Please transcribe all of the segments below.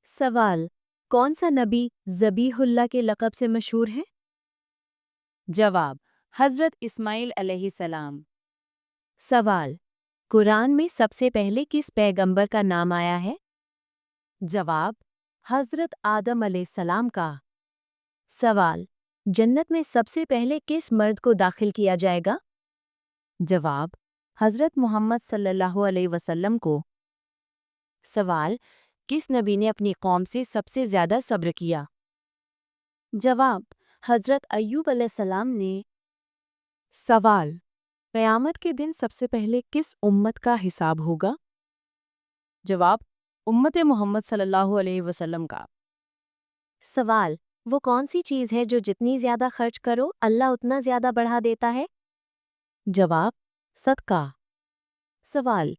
सवाल: कौन सा नबी ज़बीहुल्लाह के लक़ब से मशहूर है? जवाब: हज़रत इस्माइल अलैहिस्सलाम। सवाल: कुरान में सबसे पहले किस पैगंबर का नाम आया है? जवाब: हज़रत आदम अलैहिस्सलाम का। सवाल: जन्नत में सबसे पहले किस मर्द को दाखिल किया जाएगा? जवाब: हज़रत मोहम्मद सल्लल्लाहु अलैहि वसल्लम को। सवाल: किस नबी ने अपनी कौम से सबसे ज़्यादा सब्र किया? जवाब: हज़रत अय्यूब अलैहिस्सलाम ने। सवाल: क़यामत के दिन सबसे पहले किस उम्मत का हिसाब होगा? जवाब: उम्मत मोहम्मद सल्लल्लाहु अलैहि वसल्लम का। सवाल: वो कौन सी चीज़ है जो जितनी ज़्यादा खर्च करो अल्लाह उतना ज़्यादा बढ़ा देता है? जवाब: सदका। सवाल: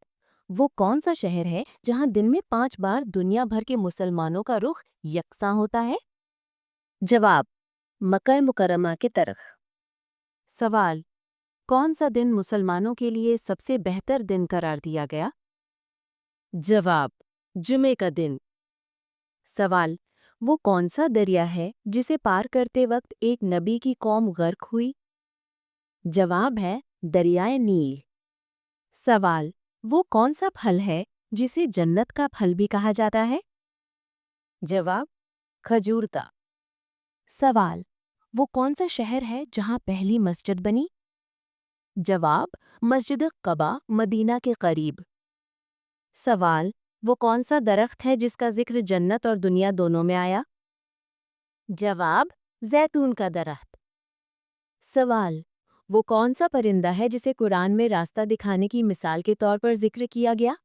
वो कौन सा शहर है जहां दिन में 5 बार दुनिया भर के मुसलमानों का रुख यकसा होता है? जवाब: मक्का मुकर्रमा की तरफ। सवाल: कौन सा दिन मुसलमानों के लिए सबसे बेहतर दिन करार दिया गया? जवाब: जुमे का दिन। सवाल: वो कौन सा दरिया है जिसे पार करते वक्त एक नबी की कौम गर्क हुई? जवाब है दरियाए नील। सवाल: वो कौन सा फल है जिसे जन्नत का फल भी कहा जाता है? जवाब: खजूर का। सवाल: वो कौन सा शहर है जहां पहली मस्जिद बनी? जवाब: मस्जिद क़बा, मदीना के करीब। सवाल: वो कौन सा दरख्त है जिसका जिक्र जन्नत और दुनिया दोनों में आया? जवाब: जैतून का दरख्त। सवाल: वो कौन सा परिंदा है जिसे कुरान में रास्ता दिखाने की मिसाल के तौर पर जिक्र किया गया?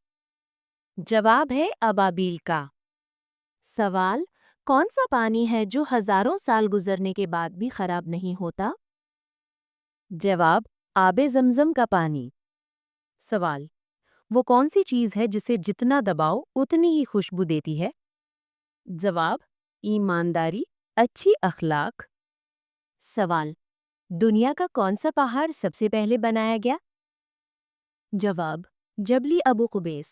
जवाब है अबाबील का। सवाल: कौन सा पानी है जो हजारों साल गुजरने के बाद भी खराब नहीं होता? जवाब: आबे ज़मज़म का पानी। सवाल: वो कौन सी चीज़ है जिसे जितना दबाओ उतनी ही खुशबू देती है? जवाब: ईमानदारी, अच्छी अखलाक। सवाल: दुनिया का कौन सा पहाड़ सबसे पहले बनाया गया? जवाब: जबली अबू कुबैस।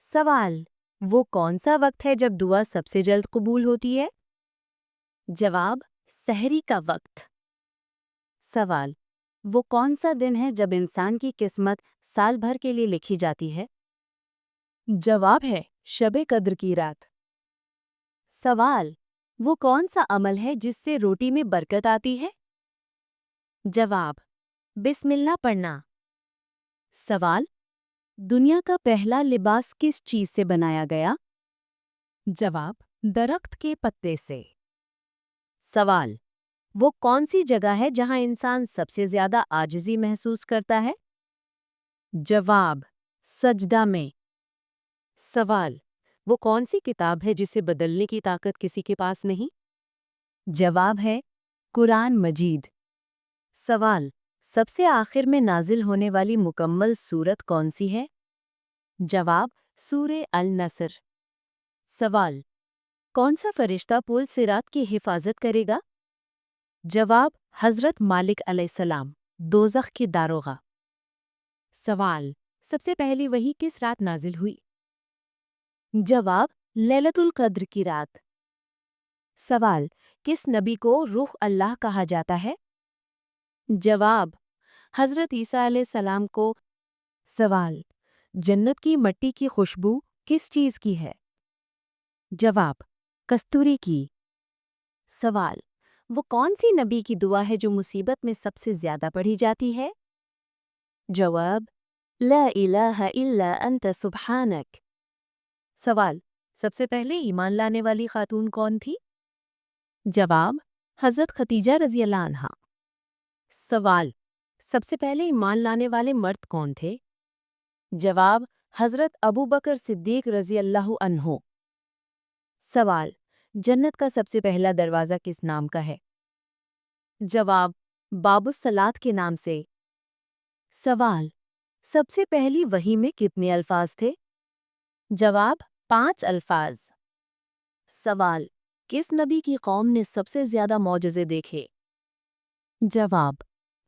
सवाल: वो कौन सा वक्त है जब दुआ सबसे जल्द कबूल होती है? जवाब: सहरी का वक्त। सवाल: वो कौन सा दिन है जब इंसान की किस्मत साल भर के लिए लिखी जाती है? जवाब है शबे कद्र की रात। सवाल: वो कौन सा अमल है जिससे रोटी में बरकत आती है? जवाब: बिस्मिल्लाह पढ़ना। सवाल: दुनिया का पहला लिबास किस चीज से बनाया गया? जवाब: दरख्त के पत्ते से। सवाल: वो कौन सी जगह है जहां इंसान सबसे ज्यादा आजिज़ी महसूस करता है? जवाब: सजदा में। सवाल: वो कौन सी किताब है जिसे बदलने की ताकत किसी के पास नहीं? जवाब है कुरान मजीद। सवाल: सबसे आखिर में नाजिल होने वाली मुकम्मल सूरत कौन सी है? जवाब: सूरे अल नसर। सवाल: कौन सा फरिश्ता पुल सिरात की हिफाजत करेगा? जवाब: हज़रत मालिक अलैहिस्सलाम, दोज़ख की दारोगा। सवाल: सबसे पहली वही किस रात नाजिल हुई? जवाब: लैलतुल क़द्र की रात। सवाल: किस नबी को रूह अल्लाह कहा जाता है? जवाब: हज़रत ईसा अलैहिस्सलाम को। सवाल: जन्नत की मट्टी की खुशबू किस चीज़ की है? जवाब: कस्तूरी की। सवाल: वो कौन सी नबी की दुआ है जो मुसीबत में सबसे ज़्यादा पढ़ी जाती है? जवाब: ला इलाहा इल्ला अंत सुब्हानक। सवाल: सबसे पहले ईमान लाने वाली खातून कौन थी? जवाब: हज़रत खतीजा रज़ी अल्लाह अन्हा। सवाल: सबसे पहले ईमान लाने वाले मर्द कौन थे? जवाब: हज़रत अबू बकर सिद्दीक रज़ी अल्लाहु अन्हो। सवाल: जन्नत का सबसे पहला दरवाज़ा किस नाम का है? जवाब: बाबुस सलात के नाम से। सवाल: सबसे पहली वही में कितने अल्फाज थे? जवाब: 5 अल्फाज। सवाल: किस नबी की कौम ने सबसे ज़्यादा मौजज़े देखे? जवाब: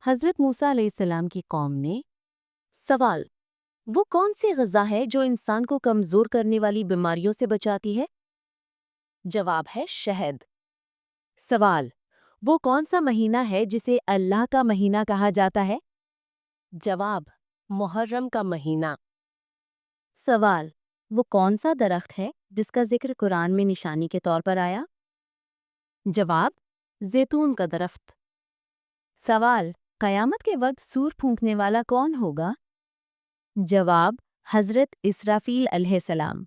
हज़रत मूसा अलैहिस्सलाम की कौम ने। सवाल: वो कौन सी ग़िज़ा है जो इंसान को कमज़ोर करने वाली बीमारियों से बचाती है? جواب ہے شہد۔ سوال، وہ کون سا مہینہ ہے جسے اللہ کا مہینہ کہا جاتا ہے؟ جواب محرم کا مہینہ۔ سوال، وہ کون سا درخت ہے جس کا ذکر قرآن میں نشانی کے طور پر آیا؟ جواب زیتون کا درخت۔ سوال، قیامت کے وقت سور پھونکنے والا کون ہوگا؟ جواب حضرت اسرافیل علیہ السلام۔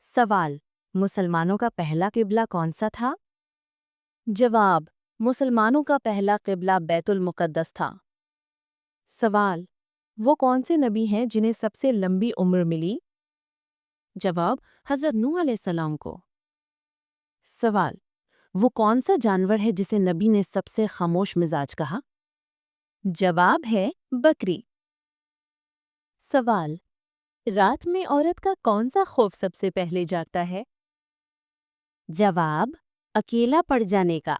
سوال، مسلمانوں کا پہلا قبلہ کون سا تھا؟ جواب مسلمانوں کا پہلا قبلہ بیت المقدس تھا۔ سوال، وہ کون سے نبی ہیں جنہیں سب سے لمبی عمر ملی؟ جواب حضرت نوح علیہ السلام کو۔ سوال، وہ کون سا جانور ہے جسے نبی نے سب سے خاموش مزاج کہا؟ جواب ہے بکری۔ سوال، رات میں عورت کا کون سا خوف سب سے پہلے جاگتا ہے؟ جواب اکیلا پڑ جانے کا۔